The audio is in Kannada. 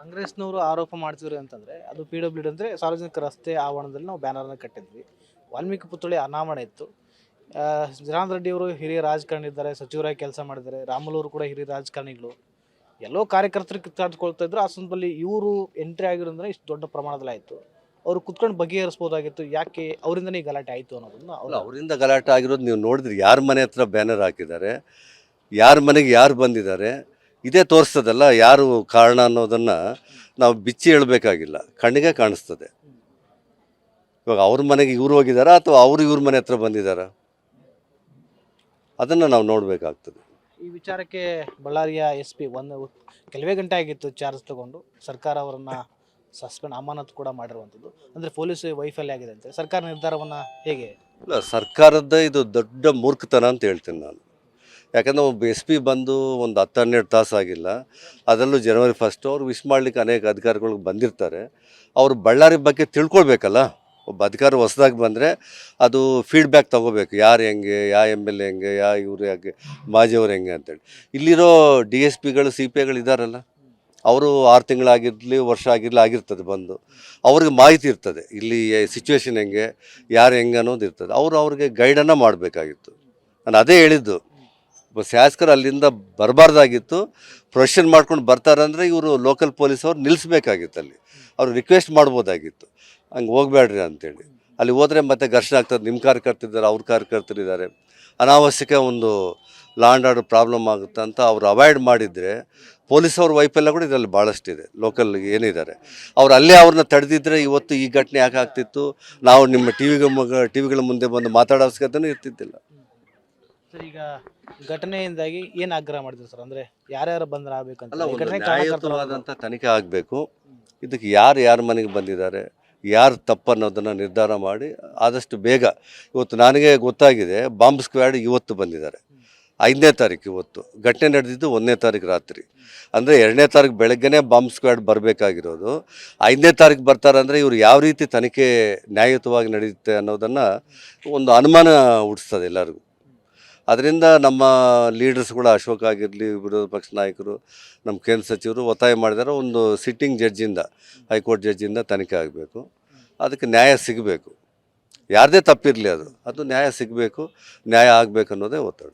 ಕಾಂಗ್ರೆಸ್ನವರು ಆರೋಪ ಮಾಡ್ತಿದ್ರು ಅಂತಂದ್ರೆ ಅದು PWD ಅಂದ್ರೆ ಸಾರ್ವಜನಿಕ ರಸ್ತೆ ಆವರಣದಲ್ಲಿ ನಾವು ಬ್ಯಾನರ್ನ ಕಟ್ಟಿದ್ವಿ. ವಾಲ್ಮೀಕಿ ಪುತ್ಥಳಿ ಅನಾವರಣ ಇತ್ತು. ಜನಾರ್ದನ್ ರೆಡ್ಡಿ ಅವರು ಹಿರಿಯ ರಾಜಕಾರಣಿ ಇದ್ದಾರೆ, ಸಚಿವರಾಗಿ ಕೆಲಸ ಮಾಡಿದ್ದಾರೆ. ರಾಮುಲು ಅವರು ಕೂಡ ಹಿರಿಯ ರಾಜಕಾರಣಿಗಳು. ಎಲ್ಲೋ ಕಾರ್ಯಕರ್ತರು ಕಿತ್ತಾಡ್ಕೊಳ್ತಾ ಇದ್ರು. ಆ ಸಂದರ್ಭದಲ್ಲಿ ಇವರು ಎಂಟ್ರಿ ಆಗಿರೋದ್ರೆ ಇಷ್ಟು ದೊಡ್ಡ ಪ್ರಮಾಣದಲ್ಲಿ ಆಯಿತು. ಅವರು ಕುತ್ಕೊಂಡು ಬಗೆಹರಿಸ್ಬೋದಾಗಿತ್ತು. ಯಾಕೆ ಅವರಿಂದನೇ ಈ ಗಲಾಟೆ ಆಯಿತು ಅನ್ನೋದನ್ನ ಅವರಿಂದ ಗಲಾಟೆ ಆಗಿರೋದು ನೀವು ನೋಡಿದ್ರಿ. ಯಾರ ಮನೆ ಹತ್ರ ಬ್ಯಾನರ್ ಹಾಕಿದ್ದಾರೆ, ಯಾರ ಮನೆಗೆ ಯಾರು ಬಂದಿದ್ದಾರೆ, ಇದೇ ತೋರಿಸ್ತದಲ್ಲ ಯಾರು ಕಾರಣ ಅನ್ನೋದನ್ನು ನಾವು ಬಿಚ್ಚಿ ಹೇಳಬೇಕಾಗಿಲ್ಲ, ಕಣ್ಣಿಗೆ ಕಾಣಿಸ್ತದೆ. ಇವಾಗ ಅವ್ರ ಮನೆಗೆ ಇವ್ರು ಹೋಗಿದ್ದಾರಾ ಅಥವಾ ಅವರು ಇವ್ರ ಮನೆ ಹತ್ರ ಬಂದಿದ್ದಾರಾ, ಅದನ್ನು ನಾವು ನೋಡಬೇಕಾಗ್ತದೆ. ಈ ವಿಚಾರಕ್ಕೆ ಬಳ್ಳಾರಿಯ SP ಕೆಲವೇ ಗಂಟೆ ಆಗಿತ್ತು ಚಾರ್ಜ್ ತಗೊಂಡು ಸರ್ಕಾರ ಅವರನ್ನ ಅಮಾನತು ಕೂಡ ಮಾಡಿರುವಂಥದ್ದು. ಅಂದರೆ ಪೊಲೀಸ್ ವೈಫಲ್ಯ ಆಗಿದೆ ಅಂತ ಸರ್ಕಾರ ನಿರ್ಧಾರವನ್ನು ಹೇಗೆ? ಇಲ್ಲ, ಸರ್ಕಾರದ ಇದು ದೊಡ್ಡ ಮೂರ್ಖತನ ಅಂತ ಹೇಳ್ತೀನಿ ನಾನು. ಯಾಕಂದರೆ ಒಬ್ಬ SP ಬಂದು ಒಂದು 10-12 ತಾಸು ಆಗಿಲ್ಲ. ಅದರಲ್ಲೂ ಜನವರಿ 1 ಅವ್ರು ವಿಶ್ ಮಾಡಲಿಕ್ಕೆ ಅನೇಕ ಅಧಿಕಾರಿಗಳು ಬಂದಿರ್ತಾರೆ. ಅವರು ಬಳ್ಳಾರಿ ಬಗ್ಗೆ ತಿಳ್ಕೊಳ್ಬೇಕಲ್ಲ. ಒಬ್ಬ ಅಧಿಕಾರಿ ಹೊಸದಾಗಿ ಬಂದರೆ ಅದು ಫೀಡ್ಬ್ಯಾಕ್ ತೊಗೋಬೇಕು. ಯಾರು ಹೆಂಗೆ, MLA ಹೆಂಗೆ, ಇವರು ಹೇಗೆ, ಮಾಜಿಯವ್ರು ಹೆಂಗೆ ಅಂತೇಳಿ. ಇಲ್ಲಿರೋ DSPಗಳು CPIಗಳು ಇದ್ದಾರಲ್ಲ, ಅವರು 6 ತಿಂಗಳಾಗಿರಲಿ, ವರ್ಷ ಆಗಿರಲಿ ಆಗಿರ್ತದೆ ಬಂದು. ಅವ್ರಿಗೆ ಮಾಹಿತಿ ಇರ್ತದೆ ಇಲ್ಲಿ ಸಿಚುವೇಶನ್ ಹೆಂಗೆ, ಯಾರು ಹೆಂಗೆ ಅನ್ನೋದು ಇರ್ತದೆ. ಅವ್ರಿಗೆ ಗೈಡನ್ನು ಮಾಡಬೇಕಾಗಿತ್ತು. ನಾನು ಅದೇ ಹೇಳಿದ್ದು, ಶಾಸಕರು ಅಲ್ಲಿಂದ ಬರಬಾರ್ದಾಗಿತ್ತು. ಪ್ರೊಫೆಷನ್ ಮಾಡ್ಕೊಂಡು ಬರ್ತಾರಂದರೆ ಇವರು ಲೋಕಲ್ ಪೊಲೀಸವ್ರು ನಿಲ್ಲಿಸ್ಬೇಕಾಗಿತ್ತು. ಅಲ್ಲಿ ಅವರು ರಿಕ್ವೆಸ್ಟ್ ಮಾಡ್ಬೋದಾಗಿತ್ತು, ಹಂಗೆ ಹೋಗ್ಬೇಡ್ರಿ ಅಂತೇಳಿ. ಅಲ್ಲಿ ಹೋದರೆ ಮತ್ತೆ ಘರ್ಷಣೆ ಆಗ್ತದೆ. ನಿಮ್ಮ ಕಾರ್ಯಕರ್ತರಿದ್ದಾರೆ, ಅವ್ರ ಕಾರ್ಯಕರ್ತರಿದ್ದಾರೆ, ಅನಾವಶ್ಯಕ ಒಂದು ಲಾ ಆ್ಯಂಡ್ ಆರ್ಡರ್ ಪ್ರಾಬ್ಲಮ್ ಆಗುತ್ತೆ ಅಂತ ಅವ್ರು ಅವಾಯ್ಡ್ ಮಾಡಿದರೆ ಪೊಲೀಸವ್ರ ವೈಫಲ್ಯ ಕೂಡ ಇದರಲ್ಲಿ ಭಾಳಷ್ಟಿದೆ. ಲೋಕಲ್ ಏನಿದ್ದಾರೆ ಅವ್ರು ಅಲ್ಲೇ ಅವ್ರನ್ನ ತಡೆದಿದ್ದರೆ ಇವತ್ತು ಈ ಘಟನೆ ಯಾಕೆ ಆಗ್ತಿತ್ತು, ನಾವು ನಿಮ್ಮ ಟಿವಿಗಳ ಮುಂದೆ ಬಂದು ಮಾತಾಡೋ ಅವಶ್ಯಕತೆಯೂ ಇರ್ತಿದ್ದಿಲ್ಲ. ಸರ್, ಈಗ ಘಟನೆಯಿಂದಾಗಿ ಏನು ಆಗ್ರಹ ಮಾಡಿದ್ರು ಸರ್? ಅಂದರೆ ಯಾರ್ಯಾರು ಬಂದ್ರೆ ಆಗಬೇಕಂತ ನ್ಯಾಯಯುತವಾದಂಥ ತನಿಖೆ ಆಗಬೇಕು. ಇದಕ್ಕೆ ಯಾರ ಮನೆಗೆ ಬಂದಿದ್ದಾರೆ, ಯಾರು ತಪ್ಪು ಅನ್ನೋದನ್ನು ನಿರ್ಧಾರ ಮಾಡಿ ಆದಷ್ಟು ಬೇಗ. ಇವತ್ತು ನನಗೆ ಗೊತ್ತಾಗಿದೆ, ಬಾಂಬ್ ಸ್ಕ್ವಾಡ್ ಇವತ್ತು ಬಂದಿದ್ದಾರೆ. 5ನೇ ತಾರೀಕು ಇವತ್ತು ಘಟನೆ ನಡೆದಿದ್ದು 1ನೇ ತಾರೀಕು ರಾತ್ರಿ. ಅಂದರೆ 2ನೇ ತಾರೀಕು ಬೆಳಗ್ಗೆನೇ ಬಾಂಬ್ ಸ್ಕ್ವಾಡ್ ಬರಬೇಕಾಗಿರೋದು. 5ನೇ ತಾರೀಕು ಬರ್ತಾರೆ ಅಂದರೆ ಇವರು ಯಾವ ರೀತಿ ತನಿಖೆ ನ್ಯಾಯಯುತವಾಗಿ ನಡೆಯುತ್ತೆ ಅನ್ನೋದನ್ನು ಒಂದು ಅನುಮಾನ ಹುಟ್ಟಿಸ್ತದೆ ಎಲ್ಲರಿಗೂ. ಅದರಿಂದ ನಮ್ಮ ಲೀಡರ್ಸ್ ಕೂಡ, ಅಶೋಕ್ ಆಗಿರಲಿ, ವಿರೋಧ ಪಕ್ಷ ನಾಯಕರು, ನಮ್ಮ ಕೇಂದ್ರ ಸಚಿವರು ಒತ್ತಾಯ ಮಾಡಿದ್ದಾರೆ. ಒಂದು ಸಿಟ್ಟಿಂಗ್ ಜಡ್ಜಿಂದ, ಹೈಕೋರ್ಟ್ ಜಡ್ಜಿಂದ ತನಿಖೆ ಆಗಬೇಕು. ಅದಕ್ಕೆ ನ್ಯಾಯ ಸಿಗಬೇಕು. ಯಾರದೇ ತಪ್ಪಿರಲಿ ಅದು ನ್ಯಾಯ ಸಿಗಬೇಕು, ನ್ಯಾಯ ಆಗಬೇಕು ಅನ್ನೋದೇ ಒತ್ತಡ.